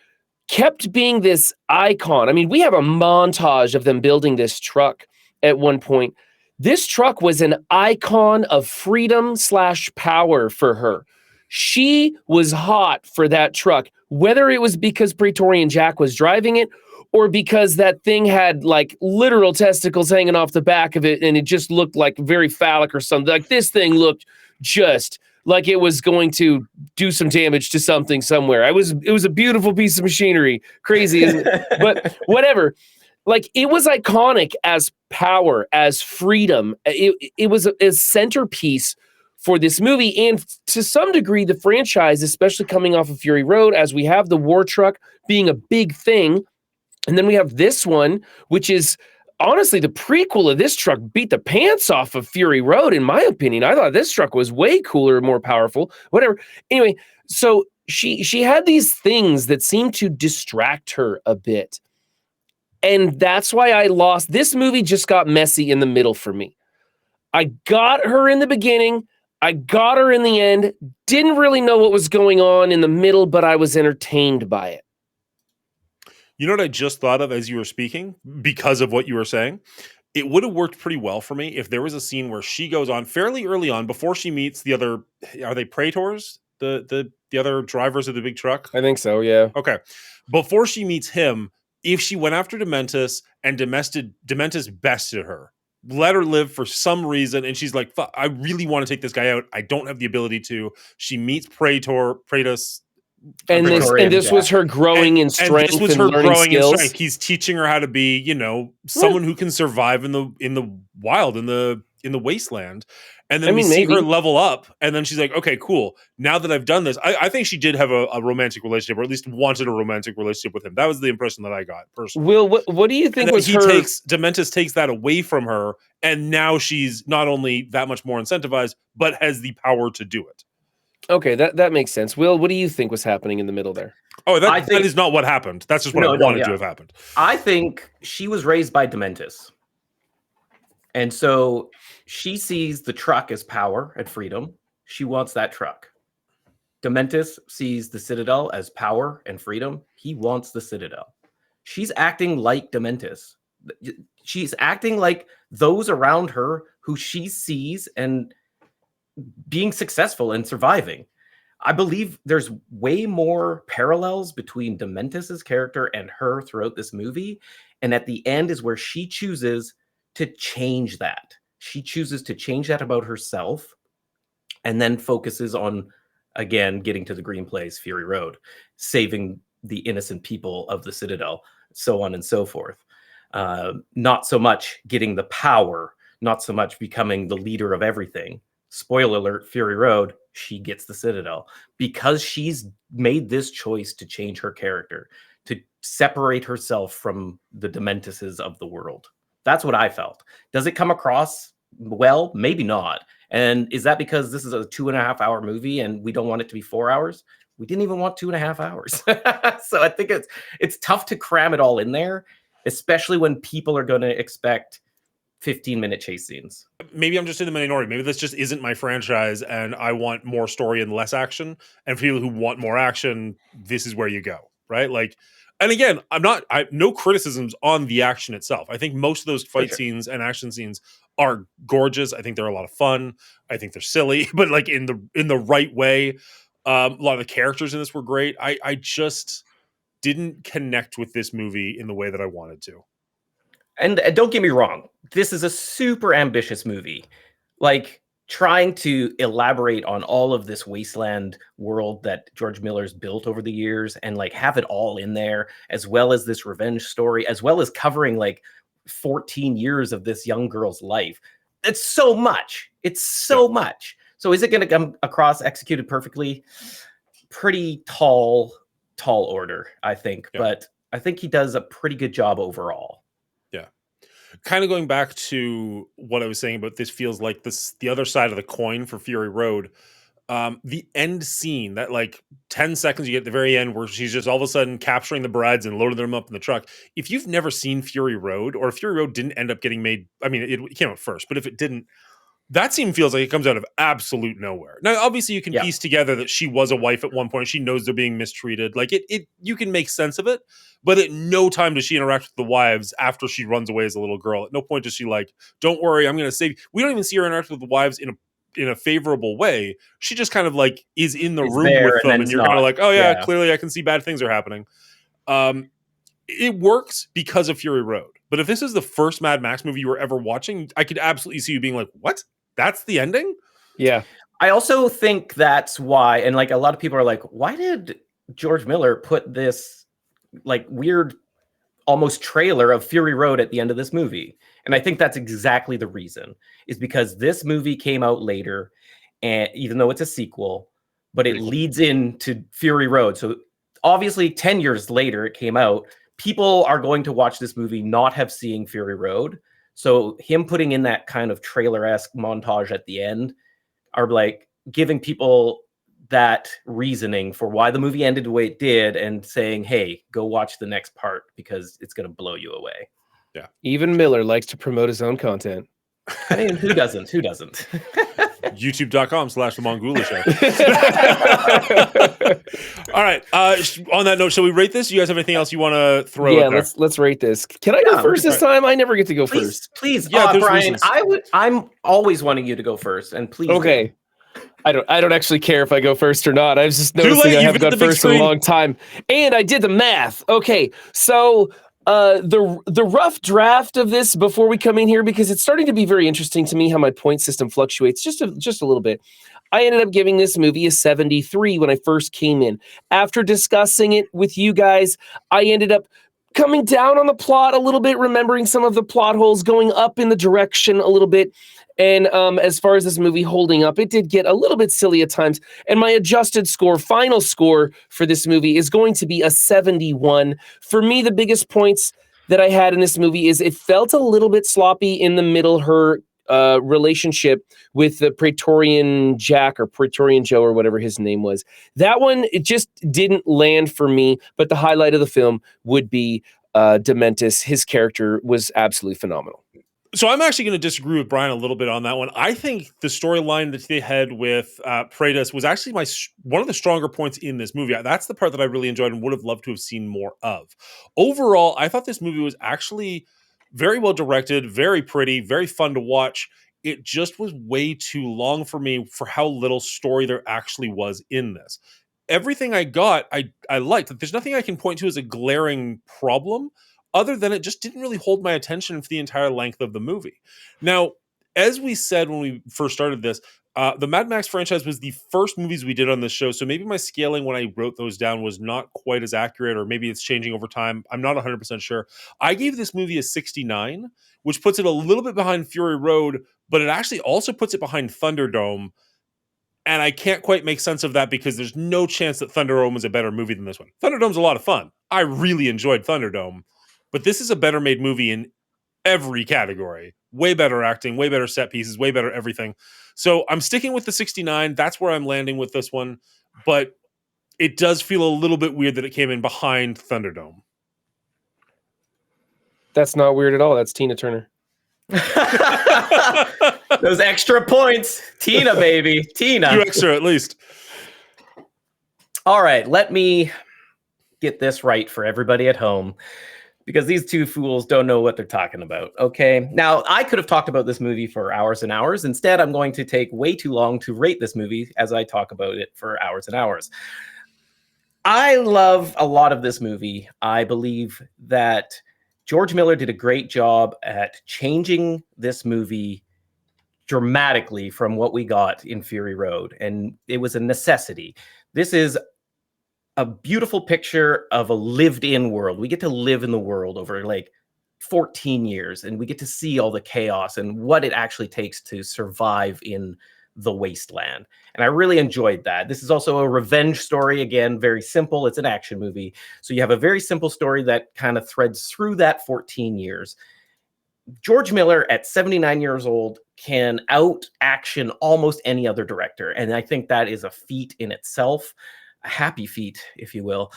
kept being this icon. I mean, we have a montage of them building this truck at one point. This truck was an icon of freedom / power for her. She was hot for that truck, whether it was because Praetorian Jack was driving it or because that thing had like literal testicles hanging off the back of it and it just looked like very phallic or something. Like this thing looked just like it was going to do some damage to something somewhere. It was a beautiful piece of machinery. Crazy, isn't it? But whatever. Like, it was iconic as power, as freedom. It was a centerpiece for this movie. And to some degree, the franchise, especially coming off of Fury Road, as we have the war truck being a big thing. And then we have this one, which is honestly, the prequel of this truck beat the pants off of Fury Road, in my opinion. I thought this truck was way cooler and more powerful, whatever. Anyway, so she had these things that seemed to distract her a bit. And that's why I lost. This movie just got messy in the middle for me. I got her in the beginning. I got her in the end. Didn't really know what was going on in the middle, but I was entertained by it. You know what I just thought of as you were speaking, because of what you were saying? It would have worked pretty well for me if there was a scene where she goes on fairly early on before she meets the other, are they Praetors? The other drivers of the big truck? I think so, yeah. Okay. Before she meets him, if she went after Dementis and Dementis bested her, let her live for some reason, and she's like, I really want to take this guy out. I don't have the ability to. She meets Praetus. And this was her growing in strength. This was and her learning growing skills. in strength. He's teaching her how to be, someone who can survive in the wild, in the in the wasteland, and then I we mean, see maybe. her level up, and then she's like, okay, cool. Now that I've done this, I think she did have a romantic relationship, or at least wanted a romantic relationship with him. That was the impression that I got personally. Will, what do you And think then was her? Dementus takes that away from her, and now she's not only that much more incentivized, but has the power to do it. Okay, that makes sense. Will, what do you think was happening in the middle there? Oh, I that think- is not what happened. That's just what I wanted to have happened. I think she was raised by Dementus. And so she sees the truck as power and freedom. She wants that truck. Dementus sees the Citadel as power and freedom. He wants the Citadel. She's acting like Dementus. She's acting like those around her who she sees and being successful and surviving. I believe there's way more parallels between Dementus's character and her throughout this movie. And at the end is where she chooses to change that. She chooses to change that about herself and then focuses on, again, getting to the green place, Fury Road, saving the innocent people of the Citadel, so on and so forth. Not so much getting the power, not so much becoming the leader of everything. Spoiler alert, Fury Road, she gets the Citadel because she's made this choice to change her character, to separate herself from the Dementuses of the world. That's what I felt. Does it come across well? Maybe not. And is that because this is a 2.5 hour movie and we don't want it to be 4 hours? We didn't even want 2.5 hours. So I think it's tough to cram it all in there, especially when people are going to expect 15-minute chase scenes. Maybe I'm just in the minority. Maybe this just isn't my franchise and I want more story and less action. And for people who want more action, this is where you go, right? Like, and again, no criticisms on the action itself. I think most of those fight scenes and action scenes are gorgeous. I think they're a lot of fun. I think they're silly, but like in the right way. A lot of the characters in this were great. I just didn't connect with this movie in the way that I wanted to. And don't get me wrong, this is a super ambitious movie. Like, trying to elaborate on all of this wasteland world that George Miller's built over the years and like have it all in there, as well as this revenge story, as well as covering like 14 years of this young girl's life. It's so much. It's so much. So is it going to come across executed perfectly? Pretty tall order, I think. Yeah. But I think he does a pretty good job overall. Kind of going back to what I was saying about this feels like the other side of the coin for Fury Road. The end scene, that like 10 seconds you get at the very end where she's just all of a sudden capturing the brides and loading them up in the truck. If you've never seen Fury Road, or if Fury Road didn't end up getting made, I mean, it came out first, but if it didn't, that scene feels like it comes out of absolute nowhere. Now, obviously, you can piece together that she was a wife at one point. She knows they're being mistreated. Like you can make sense of it. But at no time does she interact with the wives after she runs away as a little girl. At no point does she like, "Don't worry, I'm going to save you." We don't even see her interact with the wives in a favorable way. She just kind of like is in the room with them, and you're kind of like, "Oh yeah, clearly I can see bad things are happening." It works because of Fury Road. But if this is the first Mad Max movie you were ever watching, I could absolutely see you being like, "What? That's the ending?" Yeah. I also think that's why, and like a lot of people are like, why did George Miller put this like weird almost trailer of Fury Road at the end of this movie? And I think that's exactly the reason, is because this movie came out later, and even though it's a sequel, but it leads into Fury Road. So obviously 10 years later it came out. People are going to watch this movie not have seen Fury Road. So him putting in that kind of trailer-esque montage at the end are like giving people that reasoning for why the movie ended the way it did and saying, hey, go watch the next part because it's going to blow you away. Yeah. Even Miller likes to promote his own content. I mean, who doesn't? Who doesn't? YouTube.com/The Mongoola Show. All right. On that note, shall we rate this? You guys have anything else you want to throw out there? let's rate this. Can I go first this time? I never get to go first. Please. Yeah, Brian, I'm always wanting you to go first, and please. Okay. I don't actually care if I go first or not. I was just noticing I haven't gone first in a long time. And I did the math. Okay. So the rough draft of this before we come in here, because it's starting to be very interesting to me how my point system fluctuates just a little bit. I ended up giving this movie a 73 when I first came in. After discussing it with you guys, I ended up coming down on the plot a little bit, remembering some of the plot holes, going up in the direction a little bit. And as far as this movie holding up, it did get a little bit silly at times. And my adjusted score, final score for this movie is going to be a 71. For me, the biggest points that I had in this movie is it felt a little bit sloppy in the middle. Her relationship with the Praetorian Jack or Praetorian Joe or whatever his name was. That one, it just didn't land for me. But the highlight of the film would be Dementis. His character was absolutely phenomenal. So I'm actually going to disagree with Brian a little bit on that one. I think the storyline that they had with Praetus was actually one of the stronger points in this movie. That's the part that I really enjoyed and would have loved to have seen more of. Overall, I thought this movie was actually very well directed, very pretty, very fun to watch. It just was way too long for me for how little story there actually was in this. Everything I got, I liked. There's nothing I can point to as a glaring problem, other than it just didn't really hold my attention for the entire length of the movie. Now, as we said when we first started this, the Mad Max franchise was the first movies we did on this show, so maybe my scaling when I wrote those down was not quite as accurate, or maybe it's changing over time. I'm not 100% sure. I gave this movie a 69, which puts it a little bit behind Fury Road, but it actually also puts it behind Thunderdome. And I can't quite make sense of that because there's no chance that Thunderdome was a better movie than this one. Thunderdome's a lot of fun. I really enjoyed Thunderdome. But this is a better made movie in every category. Way better acting, way better set pieces, way better everything. So I'm sticking with the 69. That's where I'm landing with this one. But it does feel a little bit weird that it came in behind Thunderdome. That's not weird at all. That's Tina Turner. Those extra points. Tina, baby. Tina. 2 extra at least. All right. Let me get this right for everybody at home, because these two fools don't know what they're talking about. Okay. Now, I could have talked about this movie for hours and hours. Instead, I'm going to take way too long to rate this movie as I talk about it for hours and hours. I love a lot of this movie. I believe that George Miller did a great job at changing this movie dramatically from what we got in Fury Road. And it was a necessity. This is a beautiful picture of a lived-in world. We get to live in the world over like 14 years, and we get to see all the chaos and what it actually takes to survive in the wasteland. And I really enjoyed that. This is also a revenge story. Again, very simple. It's an action movie. So you have a very simple story that kind of threads through that 14 years. George Miller at 79 years old can out-action almost any other director. And I think that is a feat in itself. A happy feat, if you will.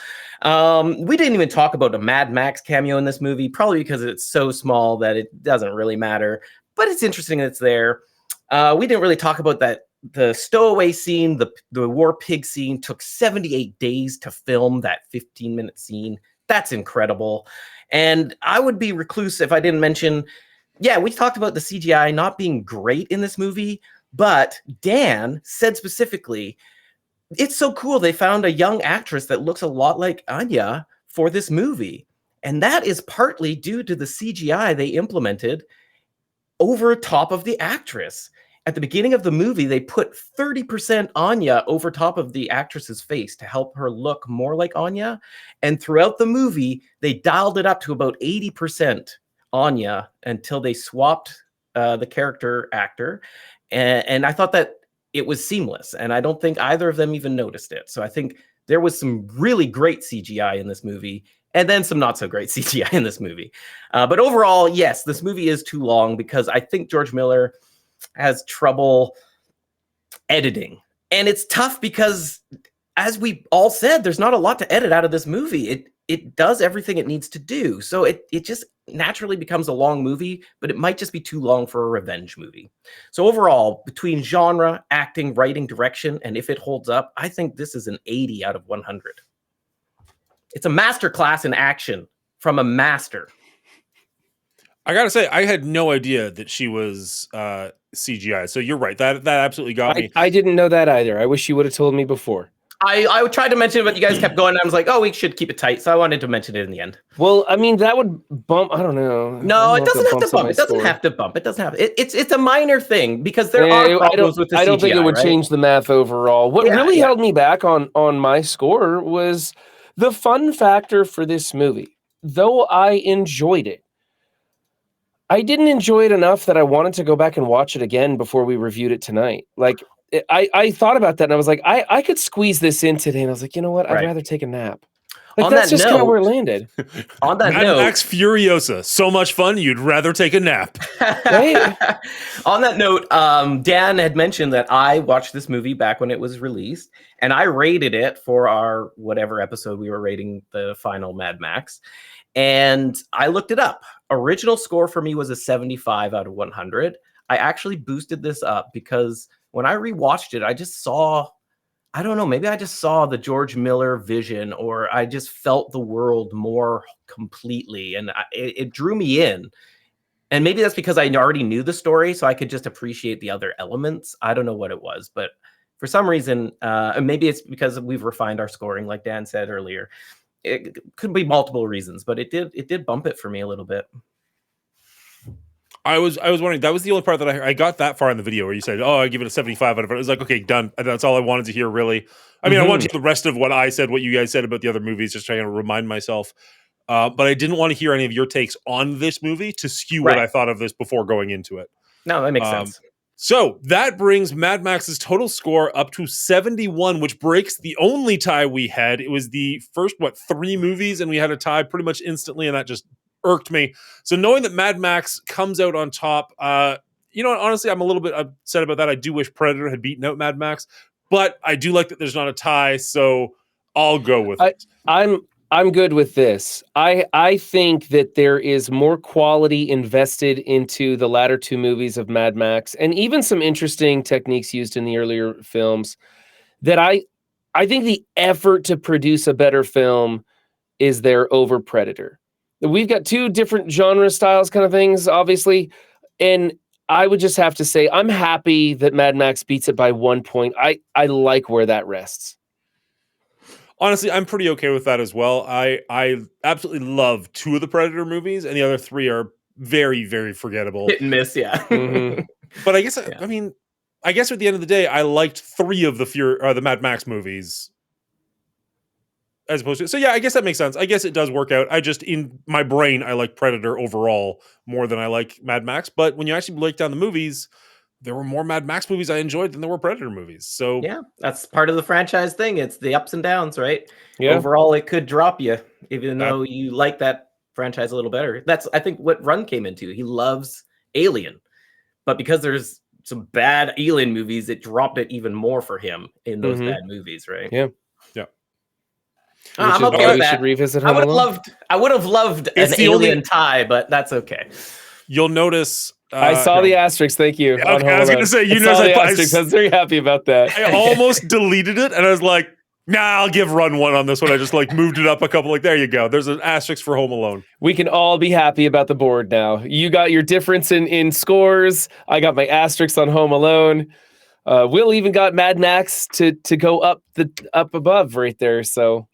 We didn't even talk about a Mad Max cameo in this movie, probably because it's so small that it doesn't really matter. But it's interesting that it's there. We didn't really talk about that. The stowaway scene, the war pig scene, took 78 days to film that 15-minute scene. That's incredible. And I would be recluse if I didn't mention, yeah, we talked about the CGI not being great in this movie, but Dan said specifically, it's so cool they found a young actress that looks a lot like Anya for this movie. And that is partly due to the CGI they implemented over top of the actress. At the beginning of the movie, they put 30% Anya over top of the actress's face to help her look more like Anya. And throughout the movie, they dialed it up to about 80% Anya until they swapped the character actor. And I thought that it was seamless. And I don't think either of them even noticed it. So I think there was some really great CGI in this movie, and then some not so great CGI in this movie. But overall, yes, this movie is too long because I think George Miller has trouble editing. And it's tough because, as we all said, there's not a lot to edit out of this movie. It does everything it needs to do. So it just naturally becomes a long movie, but it might just be too long for a revenge movie. So overall, between genre, acting, writing, direction, and if it holds up, I think this is an 80 out of 100. It's a masterclass in action from a master. I gotta say, I had no idea that she was CGI. So you're right. That absolutely got me. I didn't know that either. I wish you would have told me before. I tried to mention it, but you guys kept going. And I was like, oh, we should keep it tight. So I wanted to mention it in the end. Well, I mean, that would bump. I don't know. No, it doesn't have to bump. It doesn't have to bump. It doesn't have. It's a minor thing because there are problems with the CGI. I don't think it would change the math overall. What really held me back on my score was the fun factor for this movie. though I enjoyed it, I didn't enjoy it enough that I wanted to go back and watch it again before we reviewed it tonight. Like, I thought about that and I was like, I could squeeze this in today. And I was like, you know what? I'd Right. rather take a nap. Like, On that's that just kind of where it note- landed. On that Mad note, Max Furiosa, so much fun, you'd rather take a nap. Right? On that note, Dan had mentioned that I watched this movie back when it was released, and I rated it for our whatever episode we were rating the final Mad Max. And I looked it up. Original score for me was a 75 out of 100. I actually boosted this up because when I rewatched it, I just saw, I don't know, maybe I just saw the George Miller vision, or I just felt the world more completely, and it drew me in. And maybe that's because I already knew the story, so I could just appreciate the other elements. I don't know what it was, but for some reason, and maybe it's because we've refined our scoring, like Dan said earlier. It could be multiple reasons, but it did bump it for me a little bit. I was wondering, that was the only part that I got that far in the video where you said, oh, I give it a 75 out of it. I was like, okay, done. And that's all I wanted to hear, really. I mean, I wanted to hear the rest of what I said, what you guys said about the other movies, just trying to remind myself. But I didn't want to hear any of your takes on this movie to skew what I thought of this before going into it. No, that makes sense. So that brings Mad Max's total score up to 71, which breaks the only tie we had. It was the first, 3 movies, and we had a tie pretty much instantly, and that just irked me. So knowing that Mad Max comes out on top, honestly, I'm a little bit upset about that. I do wish Predator had beaten out Mad Max, but I do like that there's not a tie, so I'll go with it. I'm good with this. I think that there is more quality invested into the latter 2 movies of Mad Max, and even some interesting techniques used in the earlier films, that I think the effort to produce a better film is there over Predator. We've got 2 different genre styles kind of things, obviously, and I would just have to say I'm happy that Mad Max beats it by 1 point. I like where that rests. Honestly, I'm pretty okay with that as well. I absolutely love 2 of the Predator movies, and the other 3 are very, very forgettable. Hit and miss, yeah. But I guess, I mean, I guess at the end of the day, I liked 3 of the Mad Max movies as opposed to. So yeah, I guess that makes sense. I guess it does work out. I just, in my brain, I like Predator overall more than I like Mad Max. But when you actually break down the movies, there were more Mad Max movies I enjoyed than there were Predator movies. So yeah, that's part of the franchise thing. It's the ups and downs, right? Yeah. Overall, it could drop you, even though you like that franchise a little better. That's, I think, what Run came into. He loves Alien, but because there's some bad Alien movies, it dropped it even more for him in those bad movies, right? Yeah. Yeah. I'm okay with we that. should revisit I Home would have loved an the Alien tie, but that's okay. You'll notice. I saw the asterisk. Thank you. Okay, I was going to say, I saw the asterisk. I was very happy about that. I almost deleted it, and I was like, nah, I'll give Run 1 on this one. I just moved it up a couple. There you go. There's an asterisk for Home Alone. We can all be happy about the board now. You got your difference in scores. I got my asterisks on Home Alone. Will even got Mad Max to go up above right there. So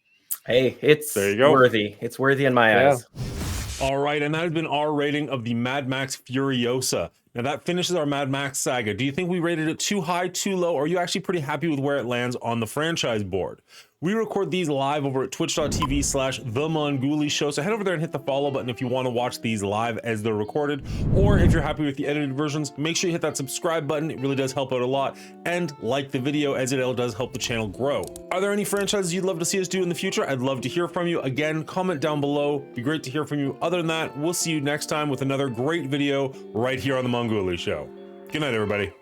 hey, it's there you go. Worthy. It's worthy in my eyes. All right, and that has been our rating of the Mad Max Furiosa. Now that finishes our Mad Max saga. Do you think we rated it too high, too low, or are you actually pretty happy with where it lands on the franchise board? We record these live over at twitch.tv/TheMongoolie so head over there and hit the follow button if you want to watch these live as they're recorded, or if you're happy with the edited versions, make sure you hit that subscribe button. It really does help out a lot, and like the video as it does help the channel grow. Are there any franchises you'd love to see us do in the future? I'd love to hear from you. Again, comment down below. Be great to hear from you. Other than that, we'll see you next time with another great video right here on The Mongoolie Show. Good night, everybody.